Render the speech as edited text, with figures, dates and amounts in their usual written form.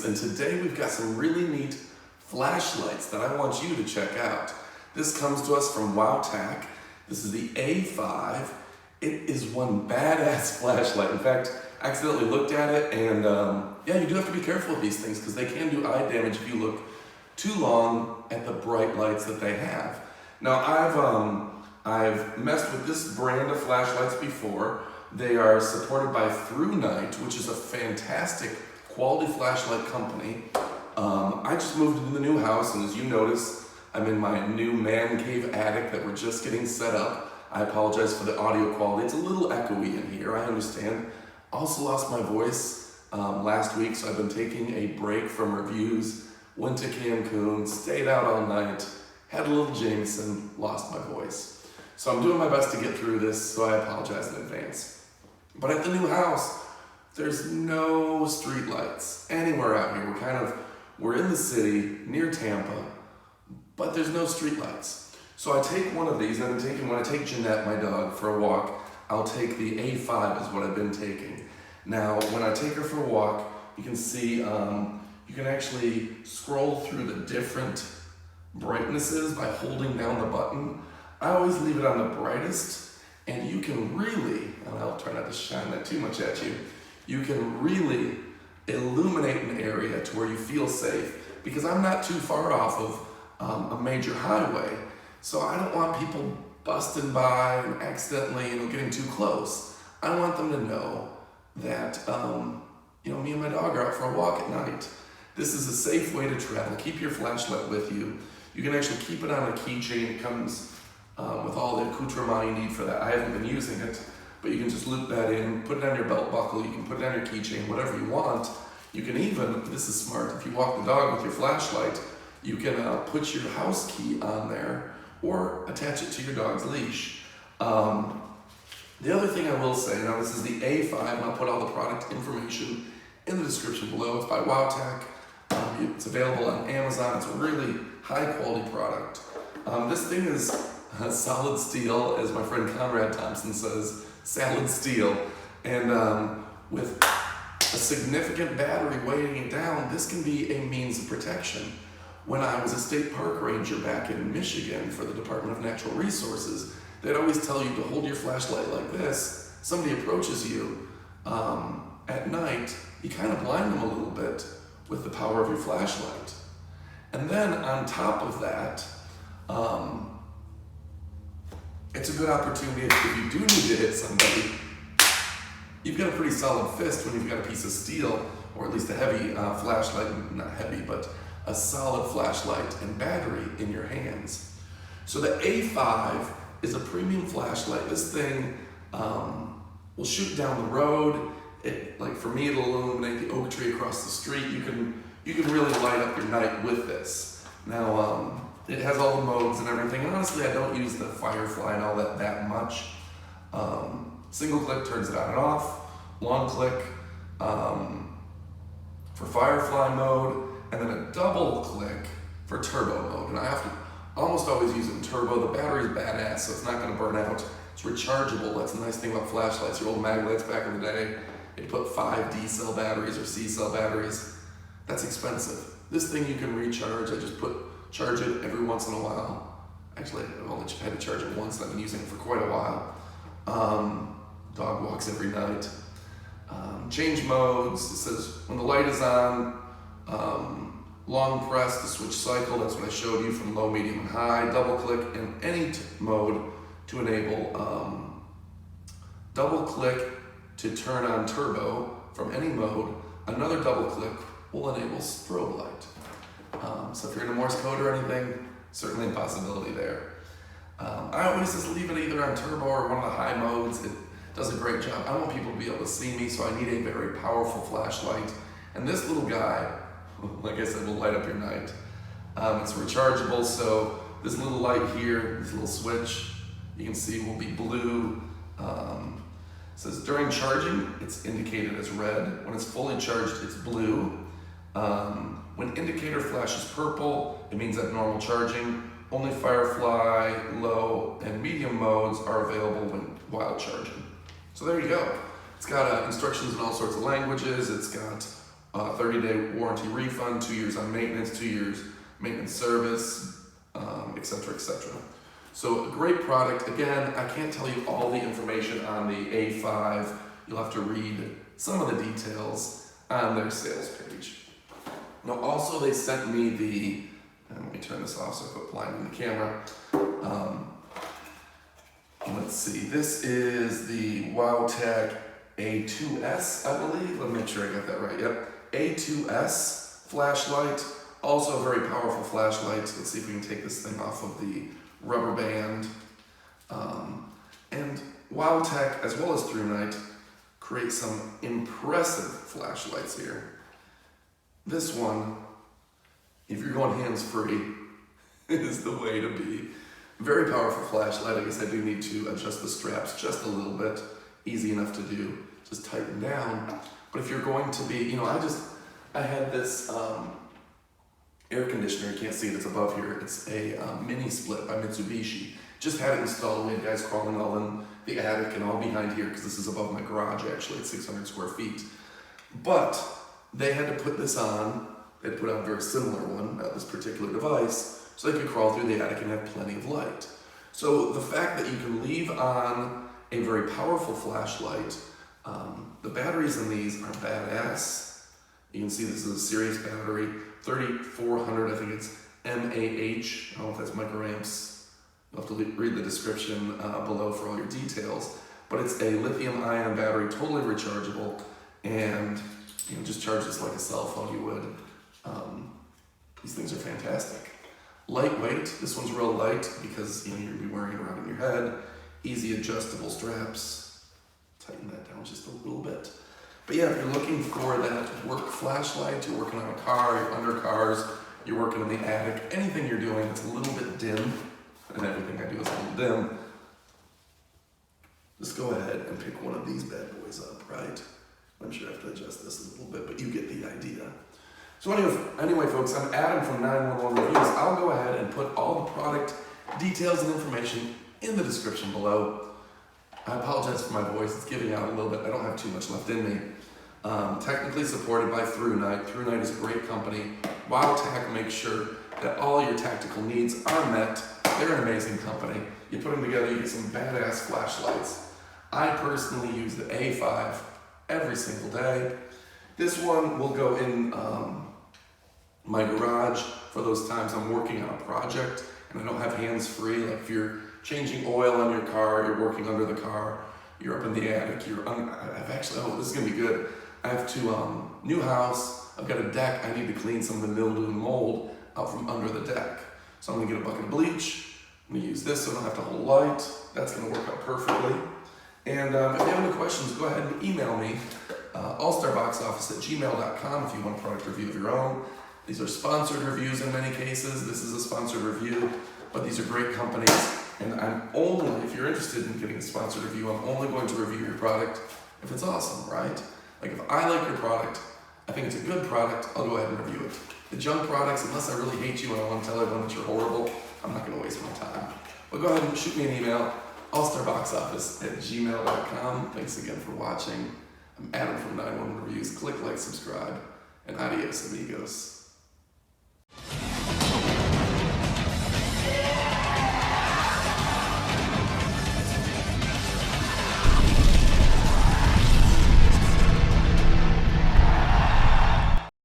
Reviews, and today we've got some really neat flashlights that I want you to check out. This comes to us from WOWTAC. This is the A5. It is one badass flashlight. In fact, I accidentally looked at it, and yeah, you do have to be careful with these things because they can do eye damage if you look too long at the bright lights that they have. Now, I've messed with this brand of flashlights before. They are supported by Through Night, which is a fantastic quality flashlight company. I just moved into the new house, and as you notice, I'm in my new man cave attic that we're just getting set up. I apologize for the audio quality. It's a little echoey in here, I understand. Also lost my voice last week, so I've been taking a break from reviews, went to Cancun, stayed out all night, had a little Jameson, lost my voice. So I'm doing my best to get through this, so I apologize in advance. But at the new house, there's no street lights anywhere out here. We're in the city, near Tampa, but there's no street lights. So I take one of these, and when I take Jeanette, my dog, for a walk, I'll take the A5 is what I've been taking. Now, when I take her for a walk, you can see, you can actually scroll through the different brightnesses by holding down the button. I always leave it on the brightest, and you can really, and I'll try not to shine that too much at you, you can really illuminate an area to where you feel safe, because I'm not too far off of a major highway, so I don't want people busting by and accidentally, getting too close. I want them to know that, me and my dog are out for a walk at night. This is a safe way to travel. Keep your flashlight with you. You can actually keep it on a keychain. It comes with all the accoutrement you need for that. I haven't been using it, but you can just loop that in, put it on your belt buckle, you can put it on your keychain, whatever you want. You can even, this is smart, if you walk the dog with your flashlight, you can put your house key on there or attach it to your dog's leash. The other thing I will say, now this is the A5, and I'll put all the product information in the description below. It's by WOWTAC. It's available on Amazon. It's a really high quality product. This thing is solid steel, as my friend Conrad Thompson says, solid steel. And with a significant battery weighing it down, this can be a means of protection. When I was a state park ranger back in Michigan for the Department of Natural Resources, they'd always tell you to hold your flashlight like this. Somebody approaches you at night, you kind of blind them a little bit with the power of your flashlight. And then on top of that, it's a good opportunity if you do need to hit somebody. You've got a pretty solid fist when you've got a piece of steel, or at least a heavy flashlight, not heavy, but a solid flashlight and battery in your hands. So the A5 is a premium flashlight. This thing will shoot down the road. Like for me, it'll illuminate the oak tree across the street. You can really light up your night with this. Now, it has all the modes and everything. Honestly, I don't use the Firefly and all that much. Single click turns it on and off. Long click for Firefly mode, and then a double click for turbo mode. And I have to almost always use it in turbo. The battery's badass, so it's not going to burn out. It's rechargeable. That's the nice thing about flashlights. Your old mag lights back in the day, they'd put 5 D-cell batteries or C-cell batteries. That's expensive. This thing you can recharge. I just charge it every once in a while. Actually, I've only had to charge it once, and I've been using it for quite a while. Dog walks every night. Change modes. It says when the light is on, long press to switch cycle. That's what I showed you from low, medium, and high. Double click in any mode to enable. Double click to turn on turbo from any mode. Another double click will enable strobe light. So if you're in a Morse code or anything, certainly a possibility there. I always just leave it either on turbo or one of the high modes. It does a great job. I want people to be able to see me, so I need a very powerful flashlight. And this little guy, like I said, will light up your night. It's rechargeable, so this little light here, this little switch, you can see will be blue. It says during charging, it's indicated as red. When it's fully charged, it's blue. When indicator flashes purple, it means at normal charging. Only Firefly, low, and medium modes are available while charging. So there you go. It's got instructions in all sorts of languages. It's got 30-day warranty refund, 2 years on maintenance, 2 years maintenance service, etc., etc. So a great product. Again, I can't tell you all the information on the A5. You'll have to read some of the details on their sales page. Now also they sent me the, let me turn this off so I put blinding the camera. Let's see, this is the WOWTAC A2S, I believe. Let me make sure I got that right. Yep, A2S flashlight. Also a very powerful flashlight. Let's see if we can take this thing off of the rubber band. And WOWTAC, as well as ThruNite, create some impressive flashlights here. This one, if you're going hands-free, is the way to be. Very powerful flashlight. I guess I do need to adjust the straps just a little bit. Easy enough to do. Just tighten down. But if you're going to be, I had this air conditioner. You can't see it, it's above here. It's a mini split by Mitsubishi. Just had it installed. We had guys crawling all in the attic and all behind here because this is above my garage actually. It's 600 square feet. But they had to put this on. They put on a very similar one, this particular device, so they could crawl through the attic and have plenty of light. So the fact that you can leave on a very powerful flashlight, the batteries in these are badass. You can see this is a serious battery, 3400, I think it's MAH, I don't know if that's microamps. You'll have to read the description below for all your details. But it's a lithium-ion battery, totally rechargeable, and just charge this like a cell phone you would. These things are fantastic. Lightweight, this one's real light because you're gonna be wearing it around in your head. Easy adjustable straps. Tighten that down just a little bit. But yeah, if you're looking for that work flashlight, you're working on a car, you're under cars, you're working in the attic, anything you're doing that's a little bit dim, and everything I do is a little dim, just go ahead and pick one of these bad boys up, right? I'm sure I have to adjust this a little bit, but you get the idea. So anyway, folks, I'm Adam from 911Reviews. I'll go ahead and put all the product details and information in the description below. I apologize for my voice. It's giving out a little bit. I don't have too much left in me. Technically supported by ThruNite. ThruNite is a great company. WOWTAC makes sure that all your tactical needs are met. They're an amazing company. You put them together, you get some badass flashlights. I personally use the A5 every single day. This one will go in my garage for those times I'm working on a project and I don't have hands-free. Like if you're changing oil on your car, you're working under the car, you're up in the attic, this is gonna be good. I have to, new house, I've got a deck, I need to clean some of the mildew and mold out from under the deck. So I'm gonna get a bucket of bleach, I'm gonna use this so I don't have to hold light. That's gonna work out perfectly. And if you have any questions, go ahead and email me, allstarboxoffice@gmail.com if you want a product review of your own. These are sponsored reviews in many cases. This is a sponsored review, but these are great companies. And if you're interested in getting a sponsored review, I'm only going to review your product if it's awesome, right? Like if I like your product, I think it's a good product, I'll go ahead and review it. The junk products, unless I really hate you and I want to tell everyone that you're horrible, I'm not gonna waste my time. But go ahead and shoot me an email, allstarboxoffice@gmail.com. Thanks again for watching. I'm Adam from 911Reviews. Click like, subscribe, and adios amigos.